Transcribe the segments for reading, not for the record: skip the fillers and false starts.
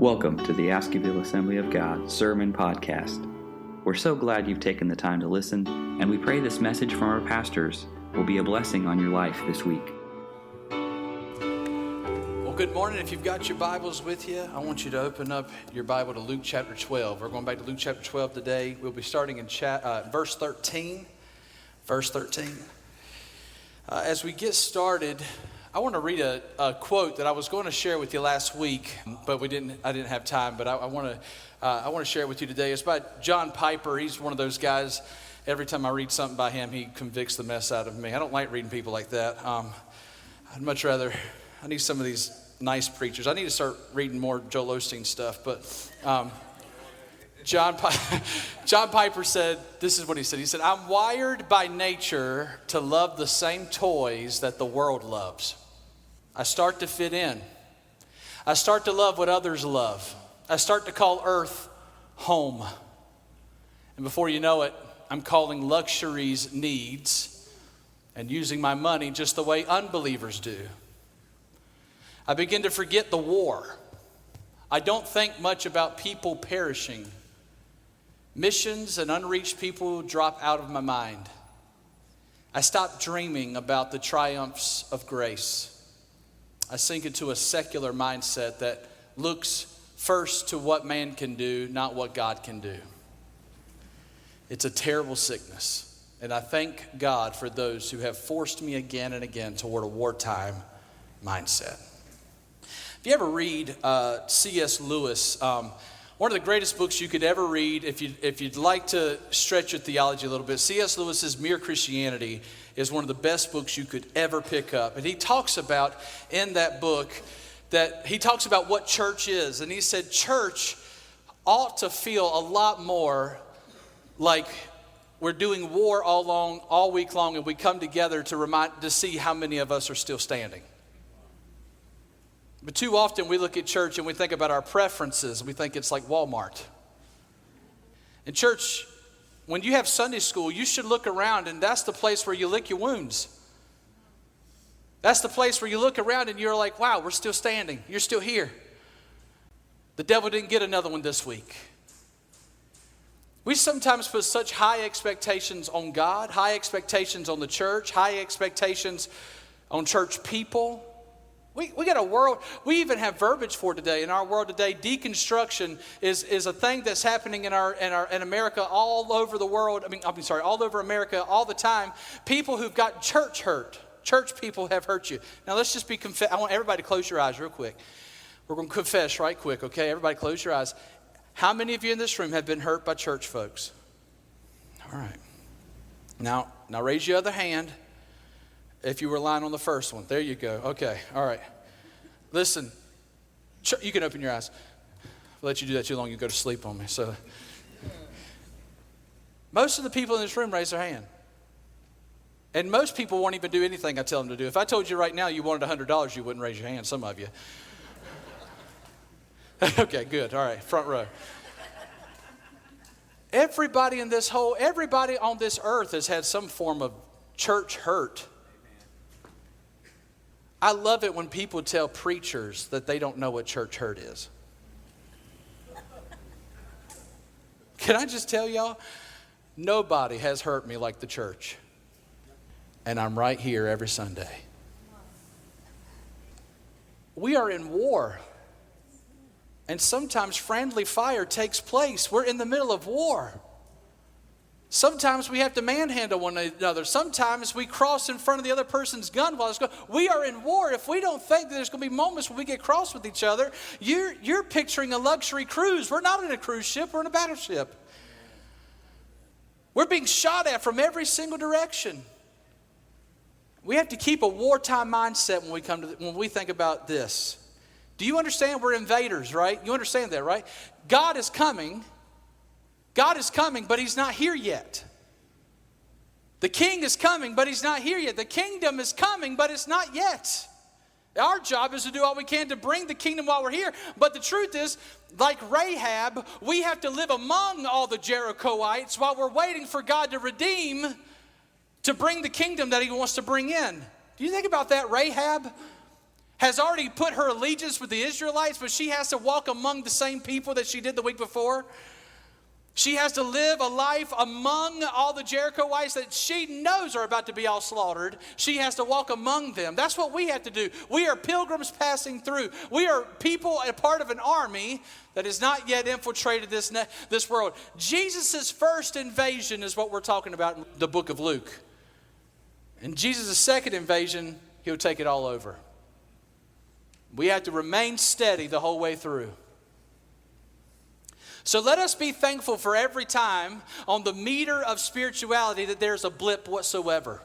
Welcome to the Askewville Assembly of God Sermon Podcast. We're so glad you've taken the time to listen, and we pray this message from our pastors will be a blessing on your life this week. Well, good morning. If you've got your Bibles with you, I want you to open up your Bible to Luke chapter 12. We're going back to Luke chapter 12 today. We'll be starting in verse 13. Verse 13. As we get started, I want to read a quote that I was going to share with you last week, but I didn't have time. But I want to share it with you today. It's by John Piper. He's one of those guys. Every time I read something by him, he convicts the mess out of me. I don't like reading people like that. I'd much rather. I need some of these nice preachers. I need to start reading more Joel Osteen stuff. But John Piper said, this is what he said. He said, "I'm wired by nature to love the same toys that the world loves. I start to fit in. I start to love what others love. I start to call Earth home. And before you know it, I'm calling luxuries needs and using my money just the way unbelievers do. I begin to forget the war. I don't think much about people perishing. Missions and unreached people drop out of my mind. I stop dreaming about the triumphs of grace. I sink into a secular mindset that looks first to what man can do, not what God can do. It's a terrible sickness, and I thank God for those who have forced me again and again toward a wartime mindset." If you ever read C.S. Lewis, one of the greatest books you could ever read, if you'd like to stretch your theology a little bit, C.S. Lewis's Mere Christianity is one of the best books you could ever pick up. And he talks about, in that book, that he talks about what church is. And he said church ought to feel a lot more like we're doing war all week long, and we come together to see how many of us are still standing. But too often we look at church and we think about our preferences. We think it's like Walmart. In church, when you have Sunday school, you should look around, and that's the place where you lick your wounds. That's the place where you look around and you're like, wow, we're still standing. You're still here. The devil didn't get another one this week. We sometimes put such high expectations on God, high expectations on the church, high expectations on church people. We got a world, we even have verbiage for today. In our world today, deconstruction is a thing that's happening in America all over the world. All over America all the time. People who've got church hurt. Church people have hurt you. Now let's just I want everybody to close your eyes real quick. We're going to confess right quick, okay? Everybody close your eyes. How many of you in this room have been hurt by church folks? All right. Now raise your other hand. If you were lying on the first one. There you go. Okay. All right. Listen. You can open your eyes. I'll let you do that too long, you go to sleep on me. So, most of the people in this room raise their hand. And most people won't even do anything I tell them to do. If I told you right now you wanted $100, you wouldn't raise your hand, some of you. Okay, good. All right. Front row. Everybody on this earth has had some form of church hurt. I love it when people tell preachers that they don't know what church hurt is. Can I just tell y'all? Nobody has hurt me like the church. And I'm right here every Sunday. We are in war. And sometimes friendly fire takes place. We're in the middle of war. Sometimes we have to manhandle one another. Sometimes we cross in front of the other person's gun while it's going. We are in war. If we don't think that there's going to be moments when we get cross with each other, you're picturing a luxury cruise. We're not in a cruise ship. We're in a battleship. We're being shot at from every single direction. We have to keep a wartime mindset when we think about this. Do you understand we're invaders, right? You understand that, right? God is coming, but he's not here yet. The king is coming, but he's not here yet. The kingdom is coming, but it's not yet. Our job is to do all we can to bring the kingdom while we're here. But the truth is, like Rahab, we have to live among all the Jerichoites while we're waiting for God to bring the kingdom that he wants to bring in. Do you think about that, Rahab? has already put her allegiance with the Israelites, but she has to walk among the same people that she did the week before. She has to live a life among all the Jerichoites that she knows are about to be all slaughtered. She has to walk among them. That's what we have to do. We are pilgrims passing through. We are people, a part of an army that has not yet infiltrated this world. Jesus' first invasion is what we're talking about in the book of Luke. And Jesus' second invasion, he'll take it all over. We have to remain steady the whole way through. So let us be thankful for every time on the meter of spirituality that there's a blip whatsoever.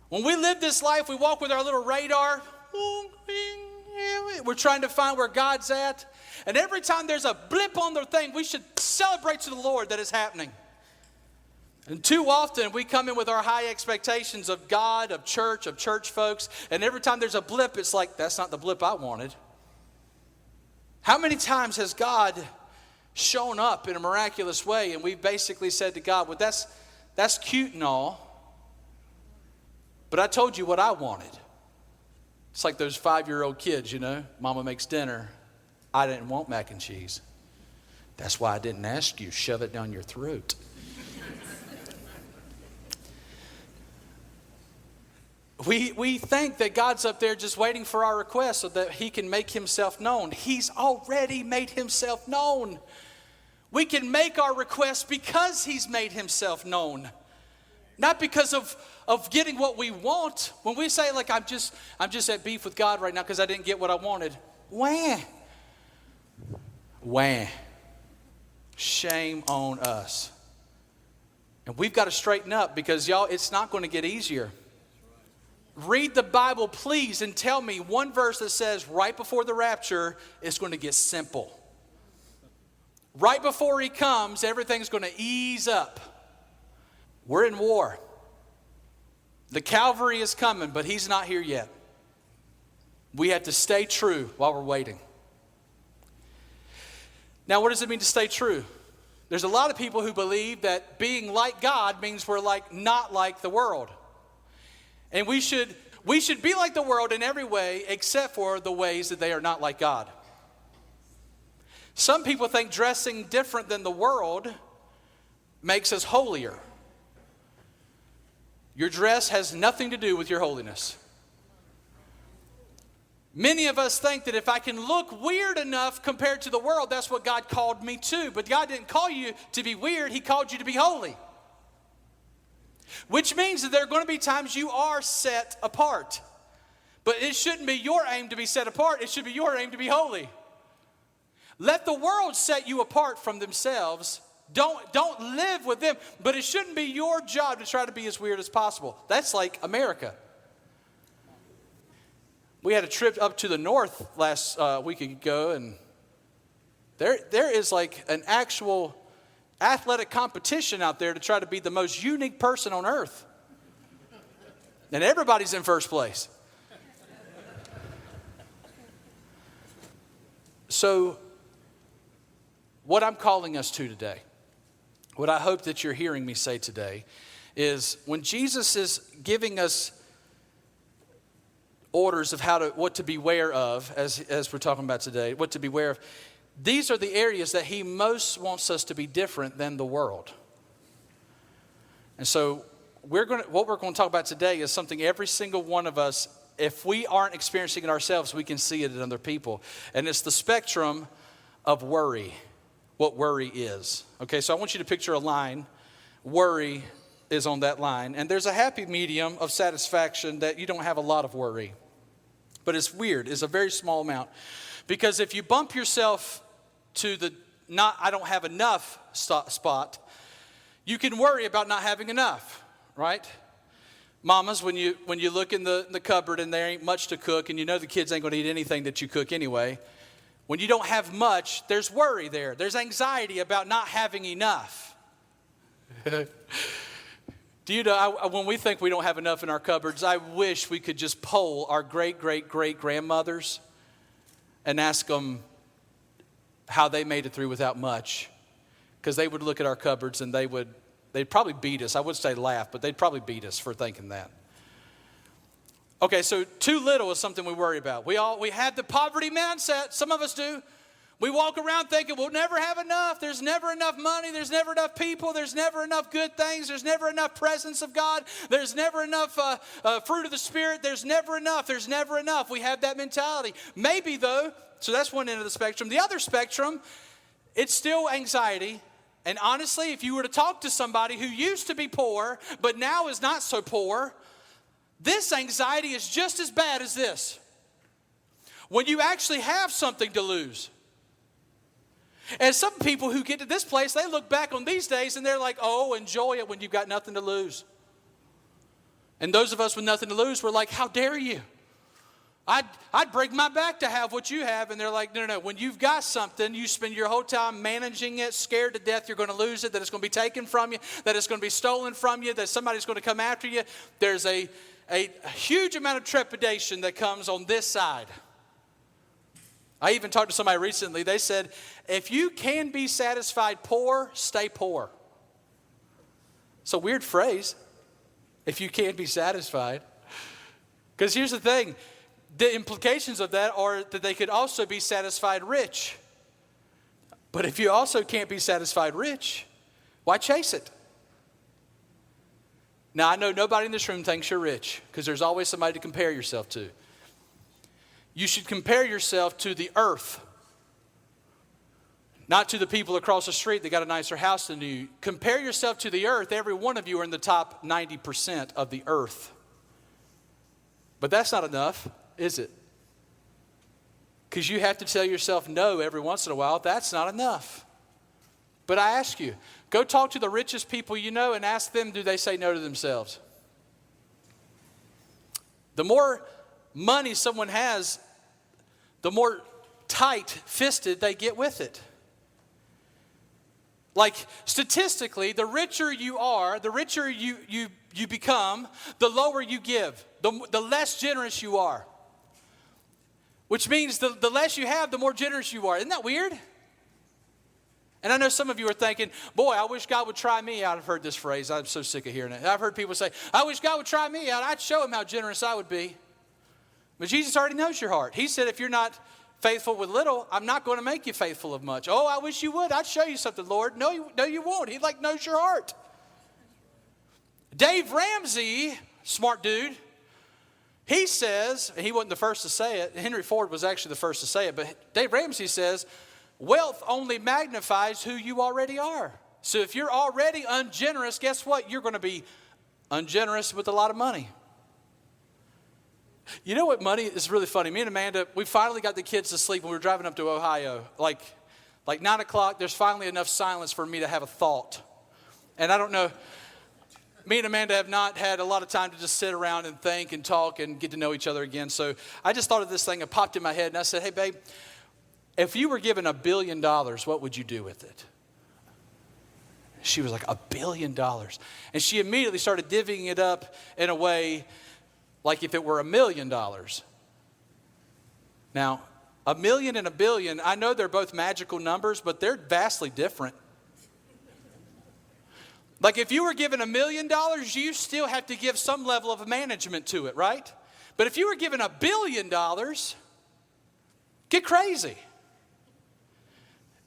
When we live this life, we walk with our little radar. We're trying to find where God's at. And every time there's a blip on the thing, we should celebrate to the Lord that is happening. And too often we come in with our high expectations of God, of church folks, and every time there's a blip, it's like, that's not the blip I wanted. How many times has God shown up in a miraculous way and we've basically said to God, well, that's cute and all, but I told you what I wanted. It's like those 5-year-old kids, Mama makes dinner. I didn't want mac and cheese. That's why I didn't ask you. Shove it down your throat. We think that God's up there just waiting for our request so that he can make himself known. He's already made himself known. We can make our request because he's made himself known. Not because of getting what we want. When we say, like, I'm just at beef with God right now because I didn't get what I wanted. Wah. Shame on us. And we've got to straighten up because, y'all, it's not going to get easier. Read the Bible, please, and tell me one verse that says right before the rapture, it's going to get simple. Right before he comes, everything's going to ease up. We're in war. The Calvary is coming, but he's not here yet. We have to stay true while we're waiting. Now, what does it mean to stay true? There's a lot of people who believe that being like God means we're not like the world. And we should be like the world in every way except for the ways that they are not like God. Some people think dressing different than the world makes us holier. Your dress has nothing to do with your holiness. Many of us think that if I can look weird enough compared to the world, that's what God called me to. But God didn't call you to be weird. He called you to be holy. Which means that there are going to be times you are set apart. But it shouldn't be your aim to be set apart. It should be your aim to be holy. Let the world set you apart from themselves. Don't live with them. But it shouldn't be your job to try to be as weird as possible. That's like America. We had a trip up to the north last week ago, and there is like an actual athletic competition out there to try to be the most unique person on earth. And everybody's in first place. So, what I'm calling us to today, what I hope that you're hearing me say today, is when Jesus is giving us orders of what to beware of, as we're talking about today, what to beware of, these are the areas that he most wants us to be different than the world. And so what we're going to talk about today is something every single one of us, if we aren't experiencing it ourselves, we can see it in other people. And it's the spectrum of worry, what worry is. Okay, so I want you to picture a line. Worry is on that line. And there's a happy medium of satisfaction that you don't have a lot of worry. But it's weird. It's a very small amount. Because if you bump yourself to the I don't have enough spot, you can worry about not having enough, right? Mamas, when you look in the cupboard and there ain't much to cook and you know the kids ain't going to eat anything that you cook anyway, when you don't have much, there's worry there. There's anxiety about not having enough. Do you know, when we think we don't have enough in our cupboards, I wish we could just poll our great-great-great-grandmothers and ask them how they made it through without much. Because they would look at our cupboards and they'd probably beat us. I would say laugh, but they'd probably beat us for thinking that. Okay, so too little is something we worry about. We have the poverty mindset. Some of us do. We walk around thinking we'll never have enough. There's never enough money. There's never enough people. There's never enough good things. There's never enough presence of God. There's never enough fruit of the Spirit. There's never enough. There's never enough. We have that mentality. Maybe though, so that's one end of the spectrum. The other spectrum, it's still anxiety. And honestly, if you were to talk to somebody who used to be poor, but now is not so poor, this anxiety is just as bad as this. When you actually have something to lose. And some people who get to this place, they look back on these days and they're like, oh, enjoy it when you've got nothing to lose. And those of us with nothing to lose, we're like, how dare you? I'd break my back to have what you have. And they're like, no. When you've got something, you spend your whole time managing it, scared to death you're going to lose it, that it's going to be taken from you, that it's going to be stolen from you, that somebody's going to come after you. There's a huge amount of trepidation that comes on this side. I even talked to somebody recently. They said, if you can be satisfied poor, stay poor. It's a weird phrase, if you can be satisfied. Because here's the thing. The implications of that are that they could also be satisfied rich. But if you also can't be satisfied rich, why chase it? Now, I know nobody in this room thinks you're rich because there's always somebody to compare yourself to. You should compare yourself to the earth, not to the people across the street that got a nicer house than you. Compare yourself to the earth. Every one of you are in the top 90% of the earth. But that's not enough, is it? Because you have to tell yourself no every once in a while. That's not enough. But I ask you, go talk to the richest people you know and ask them, do they say no to themselves? The more money someone has, the more tight-fisted they get with it. Like statistically, the richer you are, the richer you become, the lower you give, the less generous you are. Which means the less you have, the more generous you are. Isn't that weird? And I know some of you are thinking, boy, I wish God would try me out. I've heard this phrase. I'm so sick of hearing it. I've heard people say, I wish God would try me out. I'd show him how generous I would be. But Jesus already knows your heart. He said, if you're not faithful with little, I'm not going to make you faithful of much. Oh, I wish you would. I'd show you something, Lord. No, you won't. He knows your heart. Dave Ramsey, smart dude, he says, and he wasn't the first to say it. Henry Ford was actually the first to say it. But Dave Ramsey says, wealth only magnifies who you already are. So if you're already ungenerous, guess what? You're going to be ungenerous with a lot of money. You know what money is really funny? Me and Amanda, we finally got the kids to sleep when we were driving up to Ohio. Like 9 o'clock, there's finally enough silence for me to have a thought. And I don't know, me and Amanda have not had a lot of time to just sit around and think and talk and get to know each other again. So I just thought of this thing. It popped in my head and I said, hey, babe, if you were given $1 billion, what would you do with it? She was like, $1 billion. And she immediately started divvying it up in a way like if it were $1 million. Now, 1 million and 1 billion, I know they're both magical numbers, but they're vastly different. Like if you were given $1 million, you still have to give some level of management to it, right? But if you were given $1 billion, get crazy.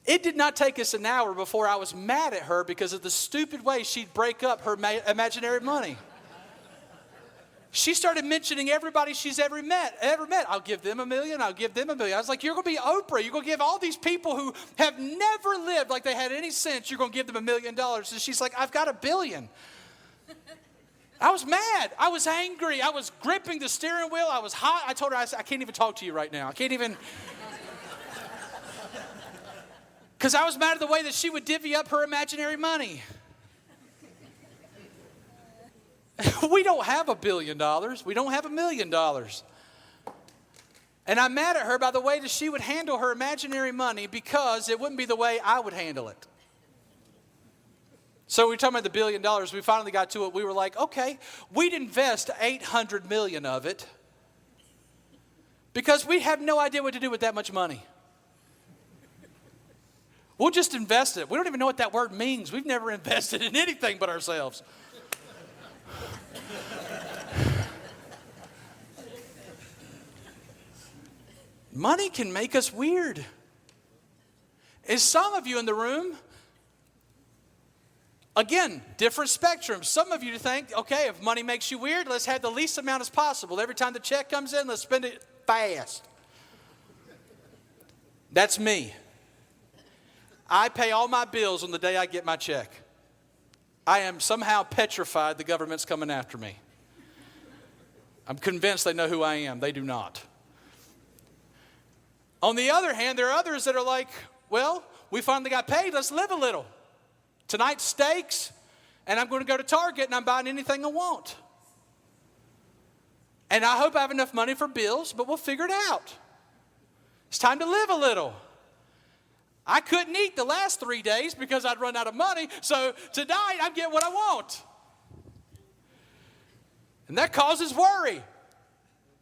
It did not take us an hour before I was mad at her because of the stupid way she'd break up her imaginary money. She started mentioning everybody she's ever met. I'll give them $1 million. I'll give them $1 million. I was like, you're going to be Oprah. You're going to give all these people who have never lived like they had any sense, you're going to give them $1 million. And she's like, I've got $1 billion. I was mad. I was angry. I was gripping the steering wheel. I was hot. I told her, I can't even talk to you right now. I can't even. Because I was mad at the way that she would divvy up her imaginary money. We don't have $1 billion. We don't have $1 million. And I'm mad at her by the way that she would handle her imaginary money because it wouldn't be the way I would handle it. So we were talking about the $1 billion. We finally got to it. We were like, okay, we'd invest $800 million of it because we have no idea what to do with that much money. We'll just invest it. We don't even know what that word means. We've never invested in anything but ourselves. Money can make us weird. And some of you in the room, again, different spectrums. Some of you think, okay, if money makes you weird, let's have the least amount as possible. Every time the check comes in, let's spend it fast. That's me. I pay all my bills on the day I get my check. I am somehow petrified the government's coming after me. I'm convinced they know who I am. They do not. On the other hand, there are others that are like, well, we finally got paid. Let's live a little. Tonight's steaks, and I'm going to go to Target, and I'm buying anything I want. And I hope I have enough money for bills, but we'll figure it out. It's time to live a little. I couldn't eat the last 3 days because I'd run out of money, so tonight I'm getting what I want. And that causes worry,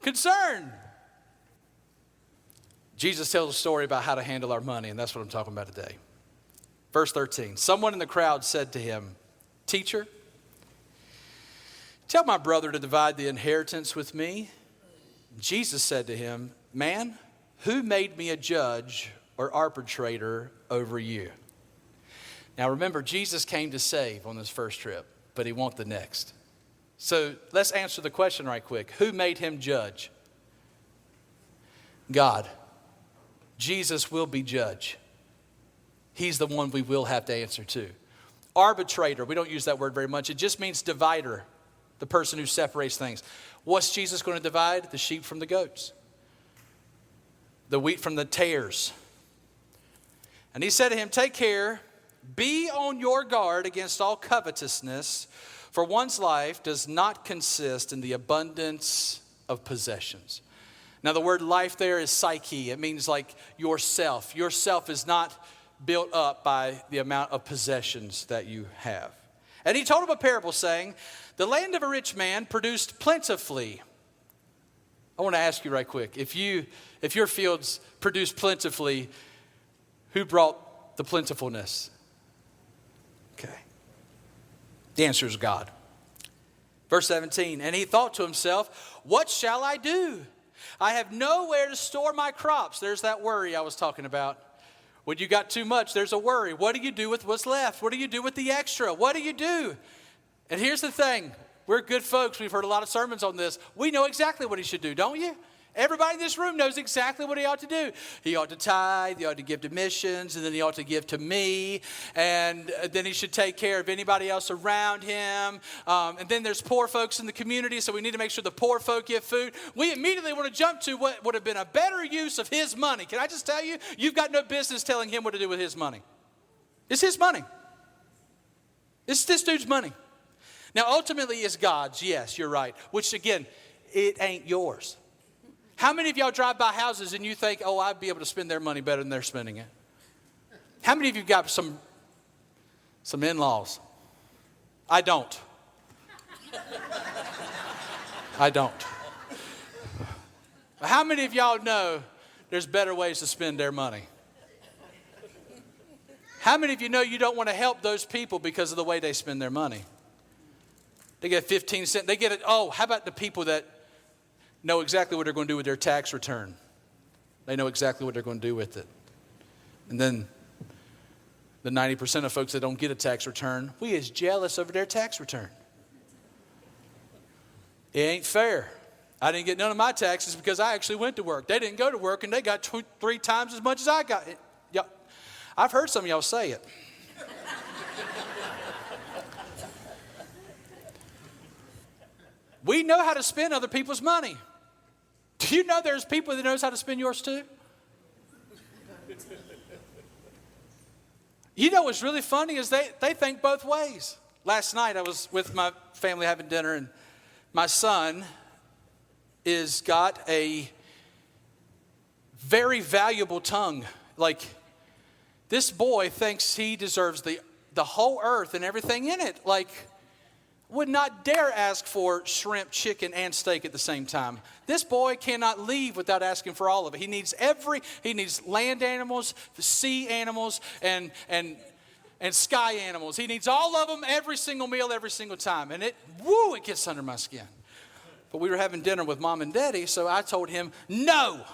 concern. Jesus tells a story about how to handle our money, and that's what I'm talking about today. Verse 13, someone in the crowd said to him, "Teacher, tell my brother to divide the inheritance with me." Jesus said to him, "Man, who made me a judge or arbitrator over you?" Now remember, Jesus came to save on this first trip, but he wants the next. So let's answer the question right quick. Who made him judge? God. Jesus will be judge. He's the one we will have to answer to. Arbitrator, we don't use that word very much. It just means divider, the person who separates things. What's Jesus going to divide? The sheep from the goats, the wheat from the tares. And he said to him, "Take care, be on your guard against all covetousness, for one's life does not consist in the abundance of possessions." Now the word life there is psyche. It means like yourself. Yourself is not built up by the amount of possessions that you have. And he told him a parable saying, "The land of a rich man produced plentifully." I want to ask you right quick, if your fields produce plentifully, who brought the plentifulness? Okay. The answer is God. Verse 17, and he thought to himself, "What shall I do? I have nowhere to store my crops." There's that worry I was talking about. When you got too much, there's a worry. What do you do with what's left? What do you do with the extra? What do you do? And here's the thing. We're good folks. We've heard a lot of sermons on this. We know exactly what he should do, don't you? Everybody in this room knows exactly what he ought to do. He ought to tithe, he ought to give to missions, and then he ought to give to me, and then he should take care of anybody else around him. And then there's poor folks in the community, so we need to make sure the poor folk get food. We immediately want to jump to what would have been a better use of his money. Can I just tell you, you've got no business telling him what to do with his money. It's his money. It's this dude's money. Now, ultimately, it's God's. Yes, you're right. Which, again, it ain't yours. How many of y'all drive by houses and you think, oh, I'd be able to spend their money better than they're spending it? How many of you got some in-laws? I don't. I don't. How many of y'all know there's better ways to spend their money? How many of you know you don't want to help those people because of the way they spend their money? They get 15 cents. They get it. Oh, how about the people that know exactly what they're going to do with their tax return? They know exactly what they're going to do with it. And then the 90% of folks that don't get a tax return, we is jealous over their tax return. It ain't fair. I didn't get none of my taxes because I actually went to work. They didn't go to work and they got 2-3 times as much as I got. Yeah, I've heard some of y'all say it. We know how to spend other people's money. Do you know there's people that knows how to spend yours too? You know what's really funny is they think both ways. Last night I was with my family having dinner, and my son is got a very valuable tongue. Like, this boy thinks he deserves the whole earth and everything in it. Like, would not dare ask for shrimp, chicken, and steak at the same time. This boy cannot leave without asking for all of it. He needs land animals, sea animals, and sky animals. He needs all of them every single meal, every single time. And it gets under my skin. But we were having dinner with Mom and Daddy, so I told him, no.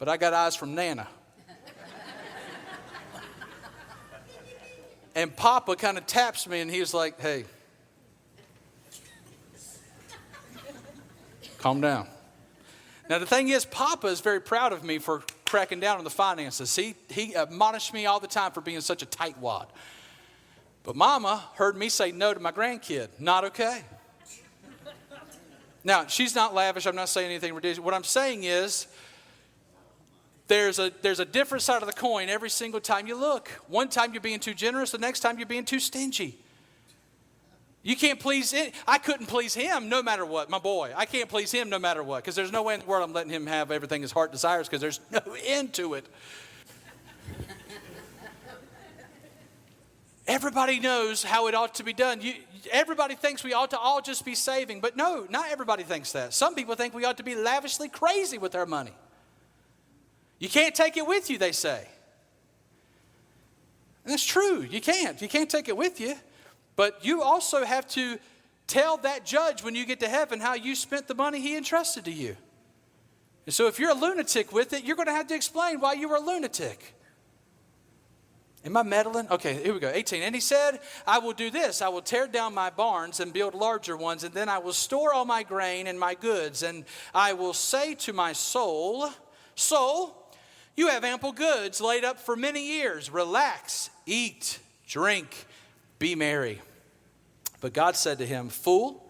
but I got eyes from Nana. And Papa kind of taps me, and he was like, hey, calm down. Now, the thing is, Papa is very proud of me for cracking down on the finances. He admonished me all the time for being such a tightwad. But Mama heard me say no to my grandkid. Not okay. Now, she's not lavish. I'm not saying anything ridiculous. What I'm saying is, there's a different side of the coin every single time you look. One time you're being too generous. The next time you're being too stingy. You can't please it. I couldn't please him no matter what, my boy. I can't please him no matter what, because there's no way in the world I'm letting him have everything his heart desires, because there's no end to it. Everybody knows how it ought to be done. Everybody thinks we ought to all just be saving, but no, not everybody thinks that. Some people think we ought to be lavishly crazy with our money. You can't take it with you, they say. And that's true. You can't. You can't take it with you. But you also have to tell that judge when you get to heaven how you spent the money he entrusted to you. And so if you're a lunatic with it, you're going to have to explain why you were a lunatic. Am I meddling? Okay, here we go. 18. And he said, I will do this. I will tear down my barns and build larger ones, and then I will store all my grain and my goods. And I will say to my soul, soul, you have ample goods laid up for many years. Relax, eat, drink, be merry. But God said to him, fool,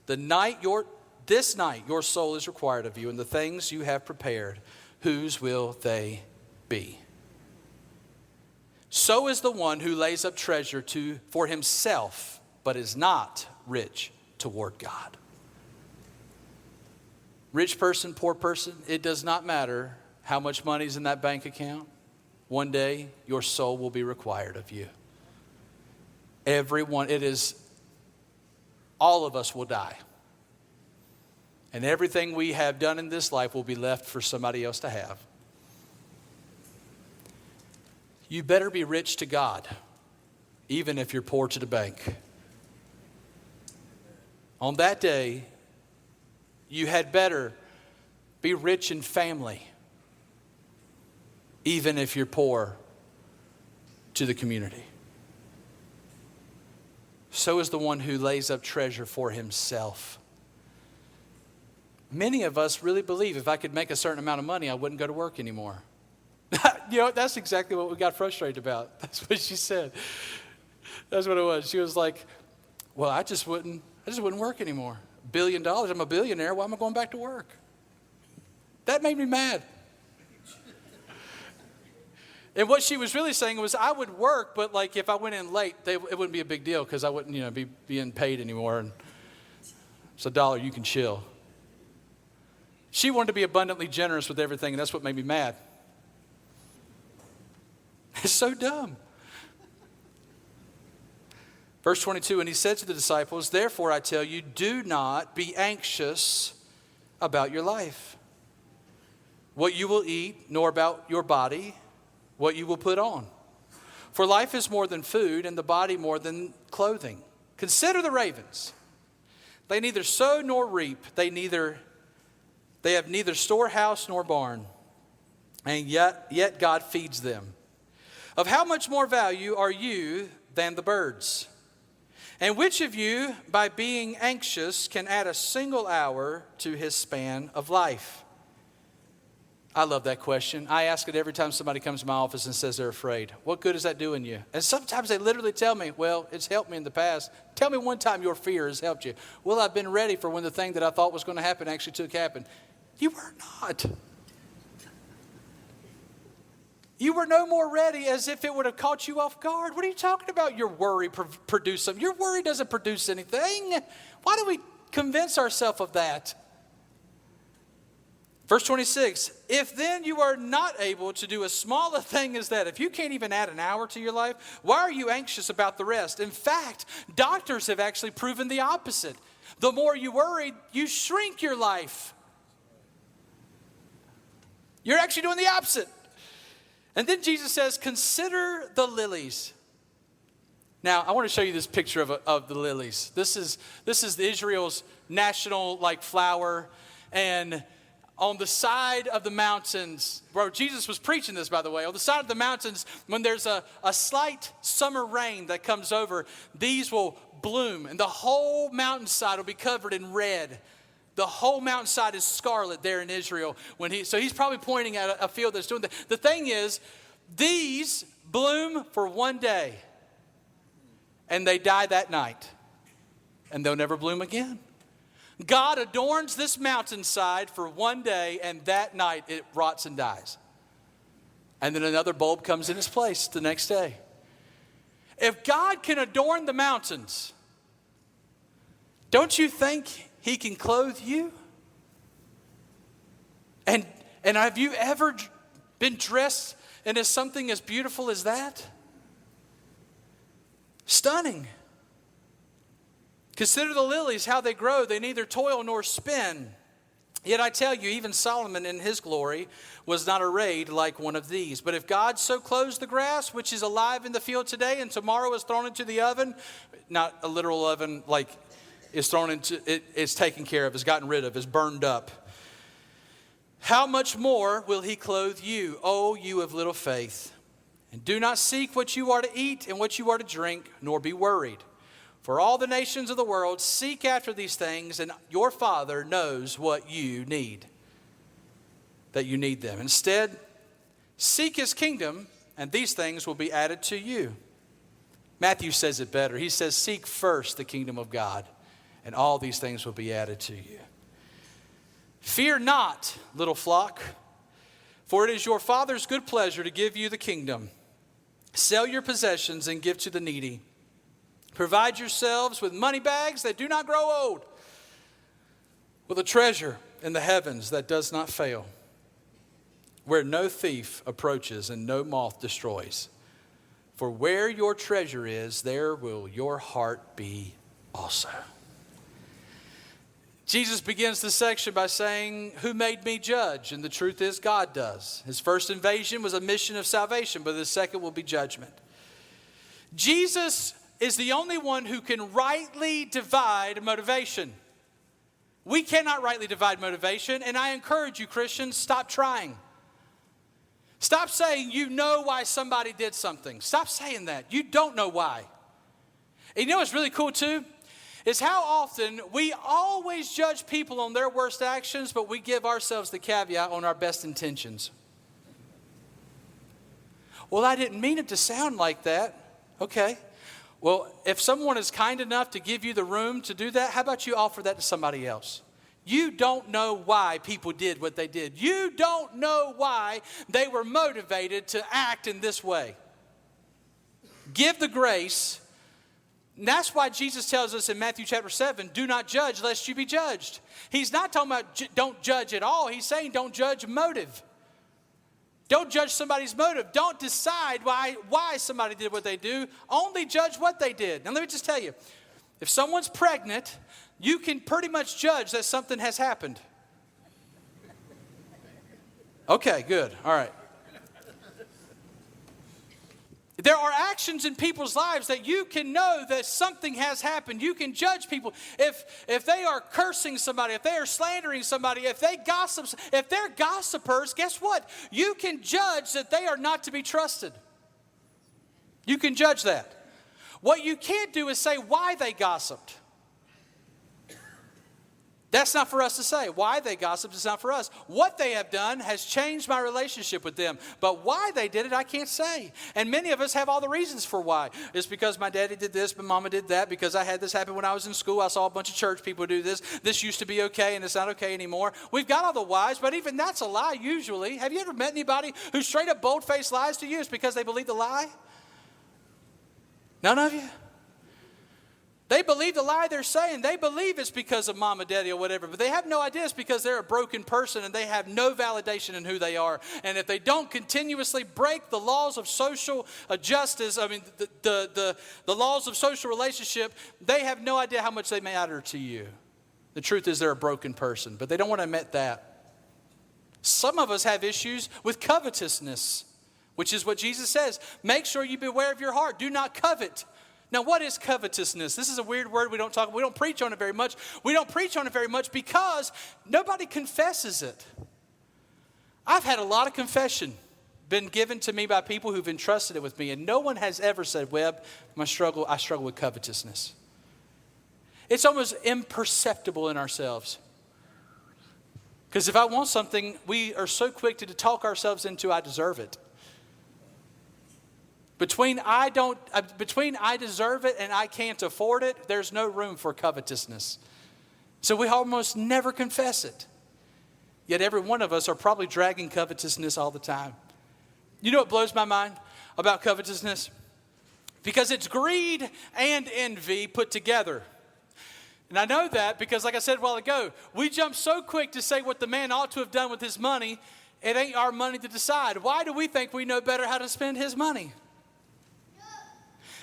this night your soul is required of you, and the things you have prepared, whose will they be? So is the one who lays up treasure for himself, but is not rich toward God. Rich person, poor person, it does not matter how much money is in that bank account. One day, your soul will be required of you. Everyone, all of us will die. And everything we have done in this life will be left for somebody else to have. You better be rich to God, even if you're poor to the bank. On that day, you had better be rich in family, even if you're poor to the community. So is the one who lays up treasure for himself. Many of us really believe if I could make a certain amount of money, I wouldn't go to work anymore. That's exactly what we got frustrated about. That's what she said. That's what it was. She was like, well, I just wouldn't work anymore. $1 billion, I'm a billionaire. Why am I going back to work? That made me mad. And what she was really saying was I would work, but like if I went in late, it wouldn't be a big deal because I wouldn't, be being paid anymore. And it's $1, you can chill. She wanted to be abundantly generous with everything, and that's what made me mad. It's so dumb. Verse 22, and he said to the disciples, therefore I tell you, do not be anxious about your life, what you will eat, nor about your body, what you will put on. For life is more than food, and the body more than clothing. Consider the ravens. They neither sow nor reap. They have neither storehouse nor barn, and yet God feeds them. Of how much more value are you than the birds? And which of you, by being anxious, can add a single hour to his span of life? I love that question. I ask it every time somebody comes to my office and says they're afraid. What good is that doing you? And sometimes they literally tell me, well, it's helped me in the past. Tell me one time your fear has helped you. Well, I've been ready for when the thing that I thought was going to happen actually happen. You were not. You were no more ready as if it would have caught you off guard. What are you talking about? Your worry produce something. Your worry doesn't produce anything. Why do we convince ourselves of that? Verse 26, if then you are not able to do as small a thing as that, if you can't even add an hour to your life, why are you anxious about the rest? In fact, doctors have actually proven the opposite. The more you worry, you shrink your life. You're actually doing the opposite. And then Jesus says, consider the lilies. Now, I want to show you this picture of the lilies. This is Israel's national flower. And on the side of the mountains, where Jesus was preaching this, by the way, on the side of the mountains, when there's a slight summer rain that comes over, these will bloom, and the whole mountainside will be covered in red. The whole mountainside is scarlet there in Israel. So he's probably pointing at a field that's doing that. The thing is, these bloom for one day, and they die that night, and they'll never bloom again. God adorns this mountainside for one day, and that night it rots and dies. And then another bulb comes in its place the next day. If God can adorn the mountains, don't you think he can clothe you? And have you ever been dressed into something as beautiful as that? Stunning. Consider the lilies, how they grow. They neither toil nor spin. Yet I tell you, even Solomon in his glory was not arrayed like one of these. But if God so clothes the grass, which is alive in the field today, and tomorrow is thrown into the oven, not a literal oven, like is thrown into, it's taken care of, is gotten rid of, is burned up. How much more will he clothe you, O you of little faith? And do not seek what you are to eat and what you are to drink, nor be worried. For all the nations of the world seek after these things, and your Father knows what you need, that you need them. Instead, seek his kingdom, and these things will be added to you. Matthew says it better. He says, seek first the kingdom of God, and all these things will be added to you. Fear not, little flock, for it is your Father's good pleasure to give you the kingdom. Sell your possessions and give to the needy. Provide yourselves with money bags that do not grow old, with a treasure in the heavens that does not fail, where no thief approaches and no moth destroys. For where your treasure is, there will your heart be also. Jesus begins this section by saying, who made me judge? And the truth is, God does. His first invasion was a mission of salvation, but the second will be judgment. Jesus is the only one who can rightly divide motivation. We cannot rightly divide motivation, and I encourage you, Christians, stop trying. Stop saying you know why somebody did something. Stop saying that. You don't know why. And you know what's really cool too? Is how often we always judge people on their worst actions, but we give ourselves the caveat on our best intentions. Well, I didn't mean it to sound like that. Okay. Well, if someone is kind enough to give you the room to do that, how about you offer that to somebody else? You don't know why people did what they did. You don't know why they were motivated to act in this way. Give the grace. And that's why Jesus tells us in Matthew chapter 7, do not judge lest you be judged. He's not talking about don't judge at all. He's saying don't judge motive. Don't judge somebody's motive. Don't decide why somebody did what they do. Only judge what they did. Now let me just tell you, if someone's pregnant, you can pretty much judge that something has happened. Okay, good. All right. There are actions in people's lives that you can know that something has happened. You can judge people. If they are cursing somebody, if they are slandering somebody, if they gossip, if they're gossipers, guess what? You can judge that they are not to be trusted. You can judge that. What you can't do is say why they gossiped. That's not for us to say. Why they gossiped is not for us. What they have done has changed my relationship with them. But why they did it, I can't say. And many of us have all the reasons for why. It's because my daddy did this, my mama did that. Because I had this happen when I was in school. I saw a bunch of church people do this. This used to be okay and it's not okay anymore. We've got all the whys, but even that's a lie usually. Have you ever met anybody who straight up bold-faced lies to you? It's because they believe the lie? None of you? They believe the lie they're saying. They believe it's because of mama, daddy, or whatever. But they have no idea it's because they're a broken person and they have no validation in who they are. And if they don't continuously break the laws of social justice, the laws of social relationship, they have no idea how much they matter to you. The truth is they're a broken person, but they don't want to admit that. Some of us have issues with covetousness, which is what Jesus says. Make sure you beware of your heart. Do not covet Now, what is covetousness? This is a weird word we don't preach on it very much. We don't preach on it very much because nobody confesses it. I've had a lot of confession been given to me by people who've entrusted it with me, and no one has ever said, Webb, I struggle with covetousness. It's almost imperceptible in ourselves. Because if I want something, we are so quick to talk ourselves into I deserve it. Between I deserve it and I can't afford it, there's no room for covetousness. So we almost never confess it. Yet every one of us are probably dragging covetousness all the time. You know what blows my mind about covetousness? Because it's greed and envy put together. And I know that because, like I said a while ago, we jump so quick to say what the man ought to have done with his money. It ain't our money to decide. Why do we think we know better how to spend his money?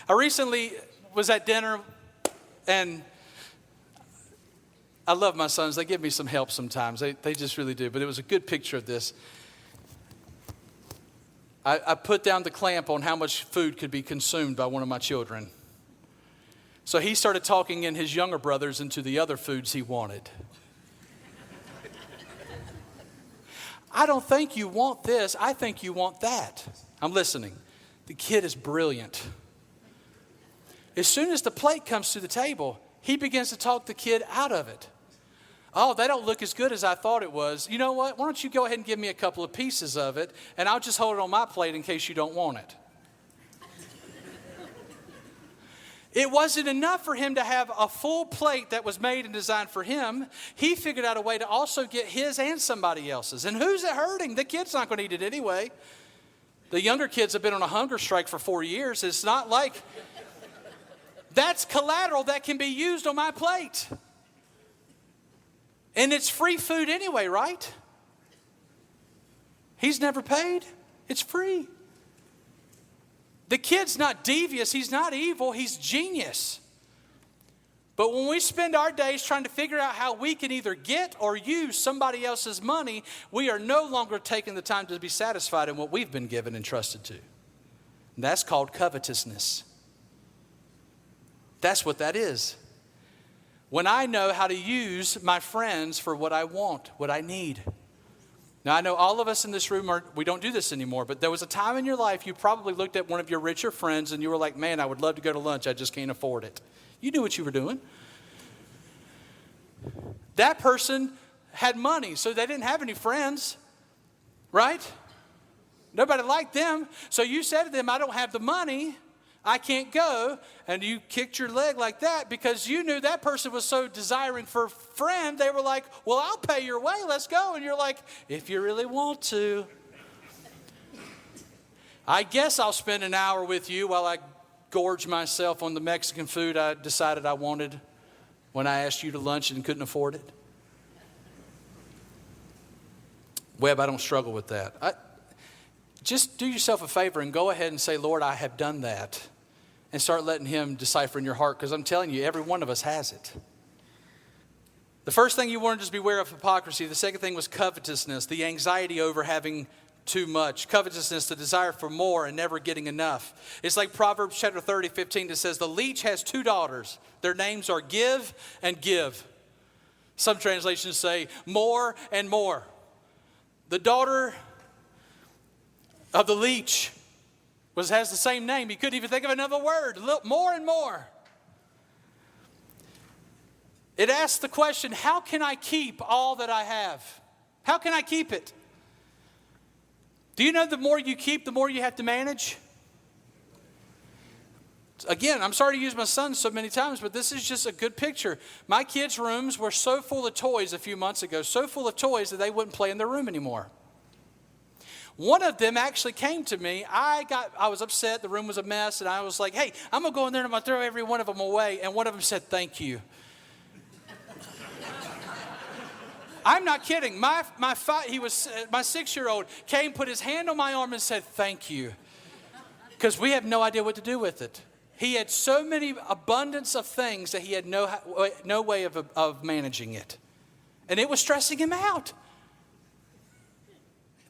I recently was at dinner, and I love my sons. They give me some help sometimes. They just really do. But it was a good picture of this. I put down the clamp on how much food could be consumed by one of my children. So he started talking in his younger brothers into the other foods he wanted. I don't think you want this. I think you want that. I'm listening. The kid is brilliant. As soon as the plate comes to the table, he begins to talk the kid out of it. Oh, they don't look as good as I thought it was. You know what? Why don't you go ahead and give me a couple of pieces of it, and I'll just hold it on my plate in case you don't want it. It wasn't enough for him to have a full plate that was made and designed for him. He figured out a way to also get his and somebody else's. And who's it hurting? The kid's not going to eat it anyway. The younger kids have been on a hunger strike for 4 years. It's not like that's collateral that can be used on my plate. And it's free food anyway, right? He's never paid. It's free. The kid's not devious. He's not evil. He's genius. But when we spend our days trying to figure out how we can either get or use somebody else's money, we are no longer taking the time to be satisfied in what we've been given and trusted to. And that's called covetousness. That's what that is. When I know how to use my friends for what I want, what I need. Now, I know all of us in this room, we don't do this anymore, but there was a time in your life you probably looked at one of your richer friends and you were like, man, I would love to go to lunch. I just can't afford it. You knew what you were doing. That person had money, so they didn't have any friends, right? Nobody liked them. So you said to them, I don't have the money. I can't go. And you kicked your leg like that because you knew that person was so desiring for a friend. They were like, well, I'll pay your way. Let's go. And you're like, if you really want to. I guess I'll spend an hour with you while I gorge myself on the Mexican food I decided I wanted when I asked you to lunch and couldn't afford it. Webb, I don't struggle with that. Just do yourself a favor and go ahead and say, Lord, I have done that. And start letting him decipher in your heart, because I'm telling you, every one of us has it. The first thing you wanted to just beware of hypocrisy. The second thing was covetousness, the anxiety over having too much. Covetousness, the desire for more and never getting enough. It's like Proverbs chapter 30:15 that says, the leech has 2 daughters. Their names are Give and Give. Some translations say more and more. The daughter of the leech has the same name. He couldn't even think of another word. More and more. It asks the question, how can I keep all that I have? How can I keep it? Do you know the more you keep, the more you have to manage? Again, I'm sorry to use my son so many times, but this is just a good picture. My kids' rooms were so full of toys a few months ago, so full of toys that they wouldn't play in their room anymore. One of them actually came to me. I was upset. The room was a mess. And I was like, hey, I'm going to go in there and I'm going to throw every one of them away. And one of them said, thank you. I'm not kidding. My 6-year-old came, put his hand on my arm and said, thank you. Because we have no idea what to do with it. He had so many abundance of things that he had no way of managing it. And it was stressing him out.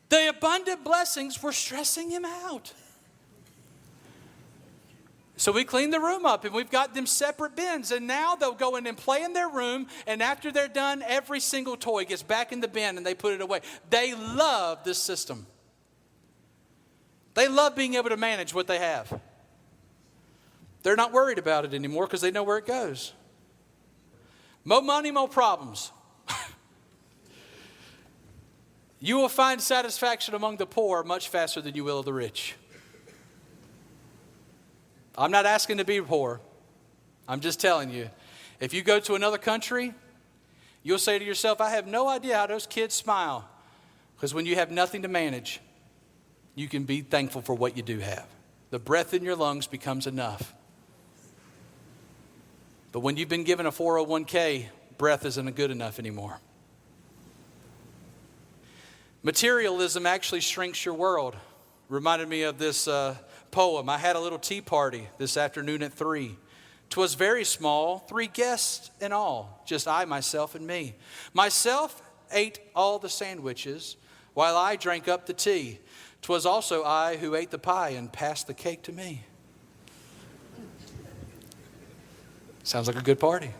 The abundant blessings were stressing him out. So we cleaned the room up, and we've got them separate bins. And now they'll go in and play in their room. And after they're done, every single toy gets back in the bin and they put it away. They love this system. They love being able to manage what they have. They're not worried about it anymore because they know where it goes. More money, more problems. You will find satisfaction among the poor much faster than you will of the rich. I'm not asking to be poor. I'm just telling you. If you go to another country, you'll say to yourself, I have no idea how those kids smile. Because when you have nothing to manage, you can be thankful for what you do have. The breath in your lungs becomes enough. But when you've been given a 401k, breath isn't good enough anymore. Materialism actually shrinks your world. Reminded me of this poem. I had a little tea party this afternoon at 3. 'Twas very small, 3 guests in all, just I, myself, and me. Myself ate all the sandwiches, while I drank up the tea. 'Twas also I who ate the pie and passed the cake to me. Sounds like a good party.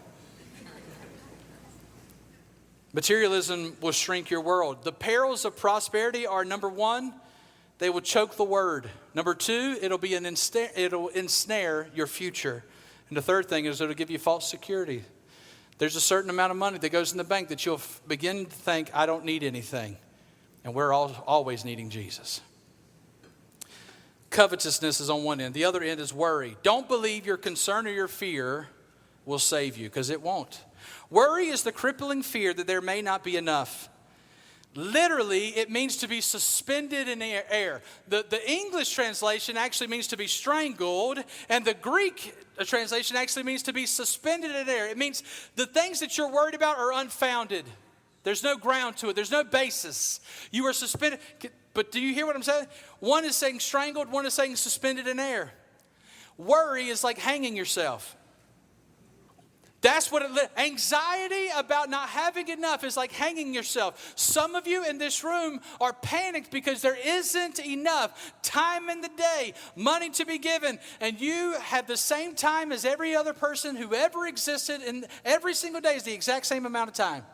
Materialism will shrink your world. The perils of prosperity are, number 1, they will choke the word. Number 2, it'll ensnare your future. And the third thing is it'll give you false security. There's a certain amount of money that goes in the bank that you'll begin to think, I don't need anything. And we're always needing Jesus. Covetousness is on one end. The other end is worry. Don't believe your concern or your fear will save you, because it won't. Worry is the crippling fear that there may not be enough. Literally, it means to be suspended in the air. The English translation actually means to be strangled, and the Greek translation actually means to be suspended in air. It means the things that you're worried about are unfounded. There's no ground to it. There's no basis. You are suspended. But do you hear what I'm saying? One is saying strangled, one is saying suspended in air. Worry is like hanging yourself. That's what anxiety about not having enough is like hanging yourself. Some of you in this room are panicked because there isn't enough time in the day, money to be given, and you have the same time as every other person who ever existed, and every single day is the exact same amount of time.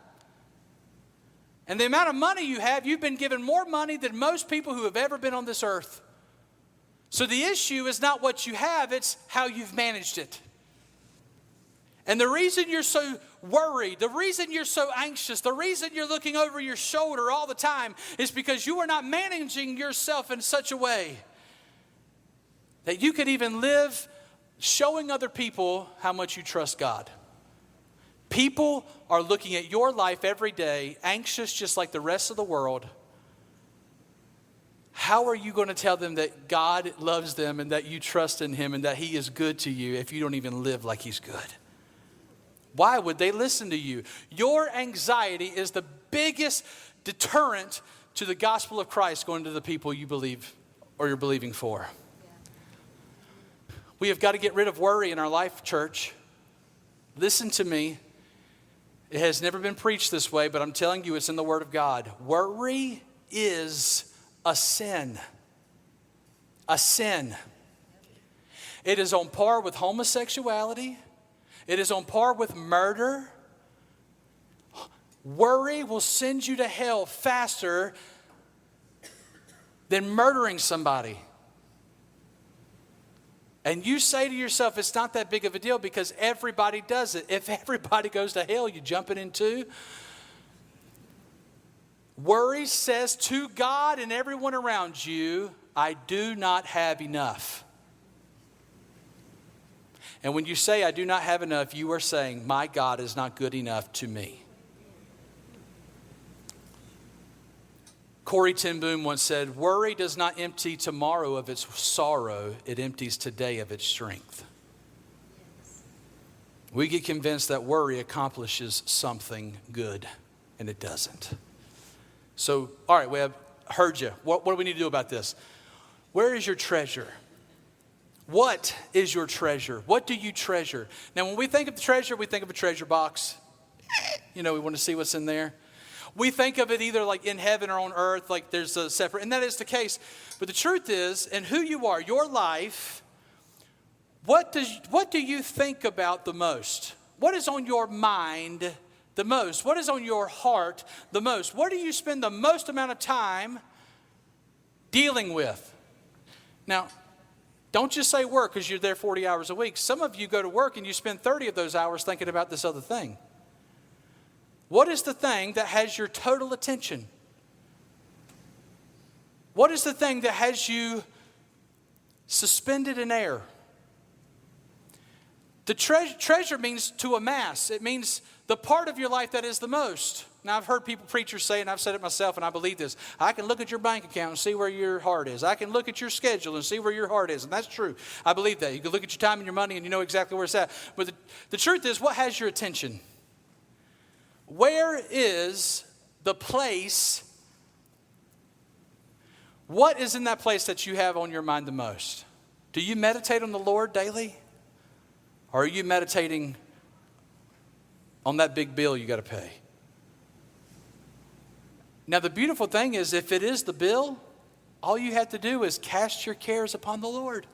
And the amount of money you have, you've been given more money than most people who have ever been on this earth. So the issue is not what you have, it's how you've managed it. And the reason you're so worried, the reason you're so anxious, the reason you're looking over your shoulder all the time is because you are not managing yourself in such a way that you could even live showing other people how much you trust God. People are looking at your life every day, anxious just like the rest of the world. How are you going to tell them that God loves them and that you trust in Him and that He is good to you if you don't even live like He's good? Why would they listen to you? Your anxiety is the biggest deterrent to the gospel of Christ going to the people you believe or you're believing for. We have got to get rid of worry in our life, church. Listen to me. It has never been preached this way, but I'm telling you it's in the Word of God. Worry is a sin. A sin. It is on par with homosexuality. It is on par with murder. Worry will send you to hell faster than murdering somebody. And you say to yourself, it's not that big of a deal because everybody does it. If everybody goes to hell, you jumping in too? Worry says to God and everyone around you, I do not have enough. And when you say, I do not have enough, you are saying, my God is not good enough to me. Corrie ten Boom once said, worry does not empty tomorrow of its sorrow, it empties today of its strength. We get convinced that worry accomplishes something good, and it doesn't. So, all right, we have heard you. What do we need to do about this? Where is your treasure? What is your treasure? What do you treasure? Now, when we think of the treasure, we think of a treasure box. We want to see what's in there. We think of it either like in heaven or on earth, like there's a separate, and that is the case. But the truth is, and who you are, your life, What do you think about the most? What is on your mind the most? What is on your heart the most? What do you spend the most amount of time dealing with? Now, don't just say work because you're there 40 hours a week. Some of you go to work and you spend 30 of those hours thinking about this other thing. What is the thing that has your total attention? What is the thing that has you suspended in air? The treasure means to amass. It means the part of your life that is the most. Now, I've heard preachers say, and I've said it myself, and I believe this. I can look at your bank account and see where your heart is. I can look at your schedule and see where your heart is. And that's true. I believe that. You can look at your time and your money and you know exactly where it's at. But the truth is, what has your attention? Where is the place? What is in that place that you have on your mind the most? Do you meditate on the Lord daily? Or are you meditating on that big bill you got to pay? Now, the beautiful thing is, if it is the bill, all you have to do is cast your cares upon the Lord.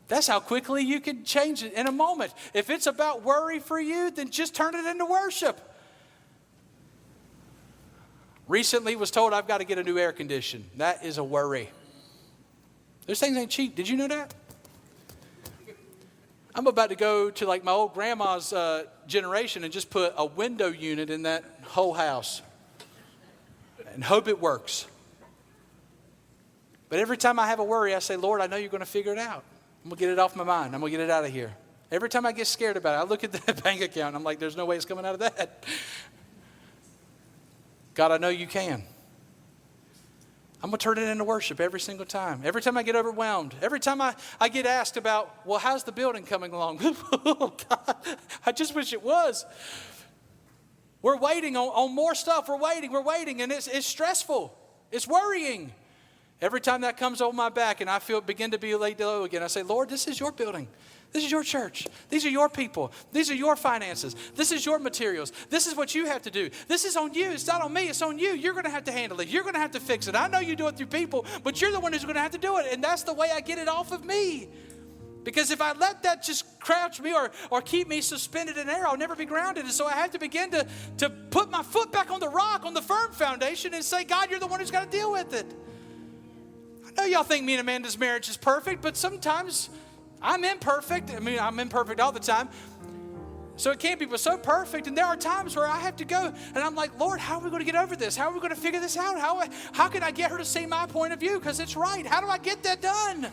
That's how quickly you can change it in a moment. If it's about worry for you, then just turn it into worship. Recently was told I've got to get a new air conditioner. That is a worry. Those things ain't cheap. Did you know that? I'm about to go to like my old grandma's generation and just put a window unit in that whole house and hope it works. But every time I have a worry, I say, Lord, I know you're going to figure it out. I'm going to get it off my mind. I'm going to get it out of here. Every time I get scared about it, I look at the bank account and I'm like, there's no way it's coming out of that. God, I know you can. I'm going to turn it into worship every single time. Every time I get overwhelmed. Every time I get asked about, well, how's the building coming along? Oh, God, I just wish it was. We're waiting on more stuff. We're waiting. And it's stressful. It's worrying. Every time that comes on my back and I begin to be laid low again, I say, Lord, this is your building. This is your church. These are your people. These are your finances. This is your materials. This is what you have to do. This is on you. It's not on me. It's on you. You're going to have to handle it. You're going to have to fix it. I know you do it through people, but you're the one who's going to have to do it. And that's the way I get it off of me. Because if I let that just crouch me or keep me suspended in air, I'll never be grounded. And so I have to begin to put my foot back on the rock, on the firm foundation, and say, God, you're the one who's got to deal with it. I know y'all think me and Amanda's marriage is perfect, but sometimes I'm imperfect. I mean, I'm imperfect all the time. So it can't be but so perfect. And there are times where I have to go and I'm like, Lord, how are we going to get over this? How are we going to figure this out? How can I get her to see my point of view? Because it's right. How do I get that done?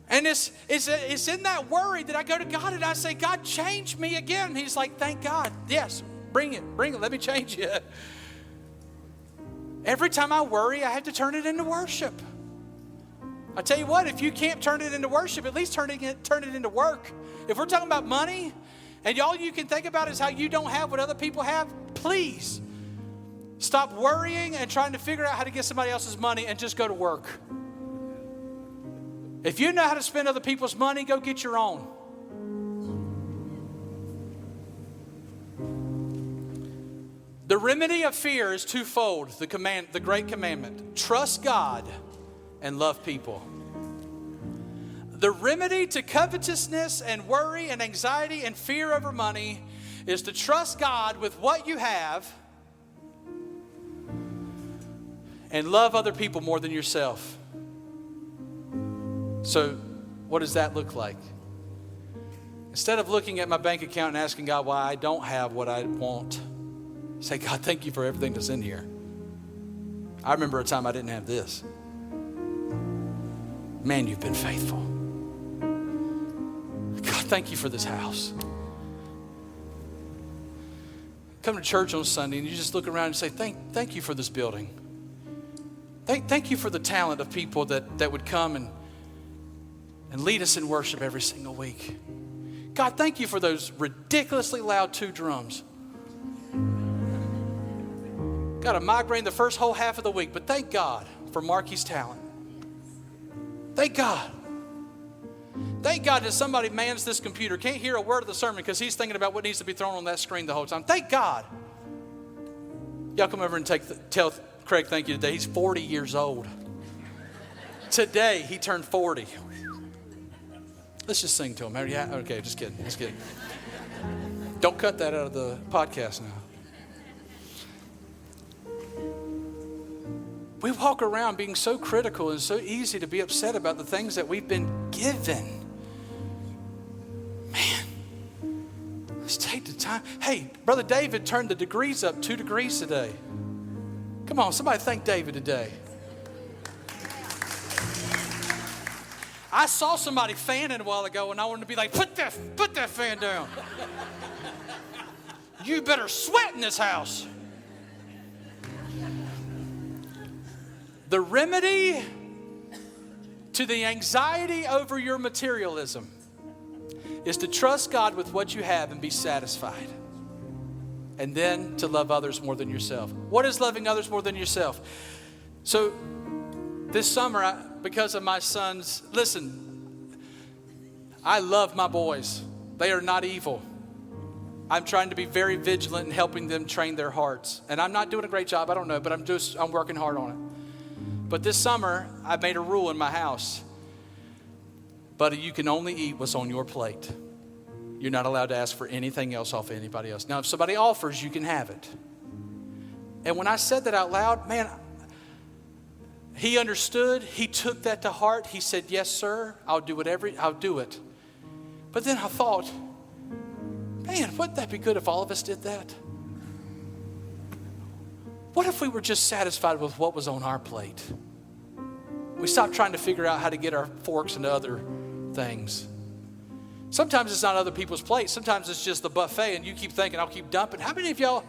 And it's in that worry that I go to God and I say, God, change me again. And he's like, thank God. Yes, bring it. Let me change you. Every time I worry, I have to turn it into worship. I tell you what, if you can't turn it into worship, at least turn it into work. If we're talking about money, and all you can think about is how you don't have what other people have, please stop worrying and trying to figure out how to get somebody else's money and just go to work. If you know how to spend other people's money, go get your own. The remedy of fear is twofold, the great commandment. Trust God and love people. The remedy to covetousness and worry and anxiety and fear over money is to trust God with what you have and love other people more than yourself. So what does that look like? Instead of looking at my bank account and asking God why I don't have what I want, say, God, thank you for everything that's in here. I remember a time I didn't have this. Man, you've been faithful. God, thank you for this house. Come to church on Sunday and you just look around and say, thank you for this building. Thank you for the talent of people that would come and lead us in worship every single week. God, thank you for those ridiculously loud 2 drums. Got a migraine the first whole half of the week, but thank God for Marky's talent. Thank God. Thank God that somebody mans this computer, can't hear a word of the sermon because he's thinking about what needs to be thrown on that screen the whole time. Thank God. Y'all come over and tell Craig thank you today. He's 40 years old. Today, he turned 40. Let's just sing to him. Yeah, okay, just kidding. Don't cut that out of the podcast now. We walk around being so critical and so easy to be upset about the things that we've been given. Man, let's take the time. Hey, Brother David turned the degrees up 2 degrees today. Come on, somebody thank David today. I saw somebody fanning a while ago and I wanted to be like, put that fan down. You better sweat in this house. The remedy to the anxiety over your materialism is to trust God with what you have and be satisfied. And then to love others more than yourself. What is loving others more than yourself? So this summer, because of my sons, listen, I love my boys. They are not evil. I'm trying to be very vigilant in helping them train their hearts. And I'm not doing a great job, I don't know, but I'm working hard on it. But this summer, I made a rule in my house. Buddy, you can only eat what's on your plate. You're not allowed to ask for anything else off of anybody else. Now, if somebody offers, you can have it. And when I said that out loud, man, he understood. He took that to heart. He said, yes, sir, I'll do it. But then I thought, man, wouldn't that be good if all of us did that? What if we were just satisfied with what was on our plate? We stopped trying to figure out how to get our forks into other things. Sometimes it's not other people's plates. Sometimes it's just the buffet and you keep thinking, I'll keep dumping. How many of y'all,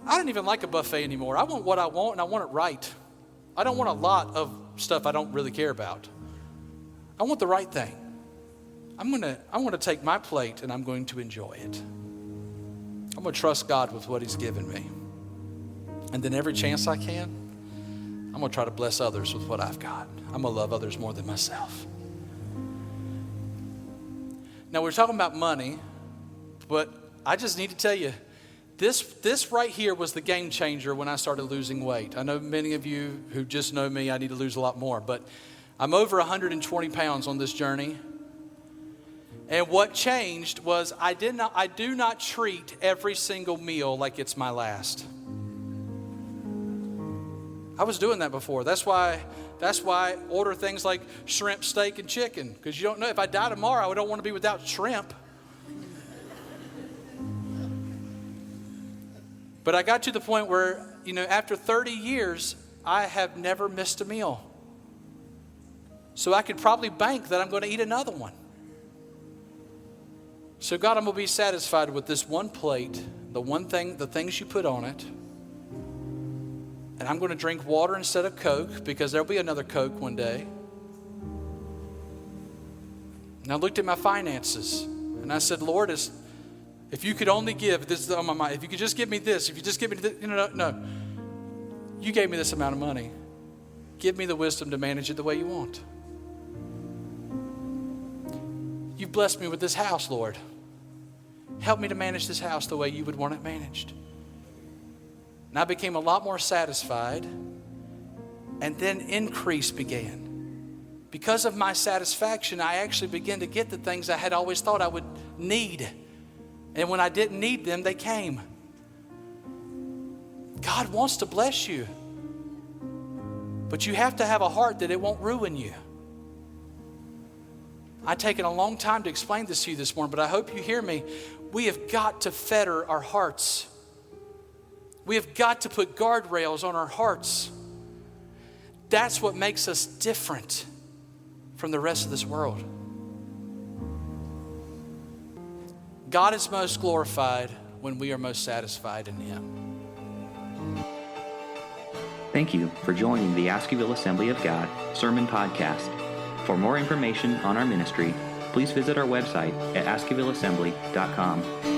I don't even like a buffet anymore. I want what I want and I want it right. I don't want a lot of stuff I don't really care about. I want the right thing. I'm going to take my plate and I'm going to enjoy it. I'm going to trust God with what he's given me. And then every chance I can, I'm going to try to bless others with what I've got. I'm going to love others more than myself. Now, we're talking about money, but I just need to tell you, this right here was the game changer when I started losing weight. I know many of you who just know me, I need to lose a lot more, but I'm over 120 pounds on this journey. And what changed was I do not treat every single meal like it's my last. I was doing that before. That's why I order things like shrimp, steak, and chicken. Because you don't know, if I die tomorrow, I don't want to be without shrimp. But I got to the point where, after 30 years, I have never missed a meal. So I could probably bank that I'm going to eat another one. So God, I'm going to be satisfied with this one plate, the things you put on it. And I'm going to drink water instead of Coke because there'll be another Coke one day. And I looked at my finances and I said, Lord, if you could only give, this is on my mind, if you could just give me this, if you just give me this, no. You gave me this amount of money. Give me the wisdom to manage it the way you want. You've blessed me with this house, Lord. Help me to manage this house the way you would want it managed. And I became a lot more satisfied, and then increase began. Because of my satisfaction, I actually began to get the things I had always thought I would need. And when I didn't need them, they came. God wants to bless you, but you have to have a heart that it won't ruin you. I've taken a long time to explain this to you this morning, but I hope you hear me. We have got to fetter our hearts. We have got to put guardrails on our hearts. That's what makes us different from the rest of this world. God is most glorified when we are most satisfied in him. Thank you for joining the Askewville Assembly of God Sermon Podcast. For more information on our ministry, please visit our website at askewvilleassembly.com.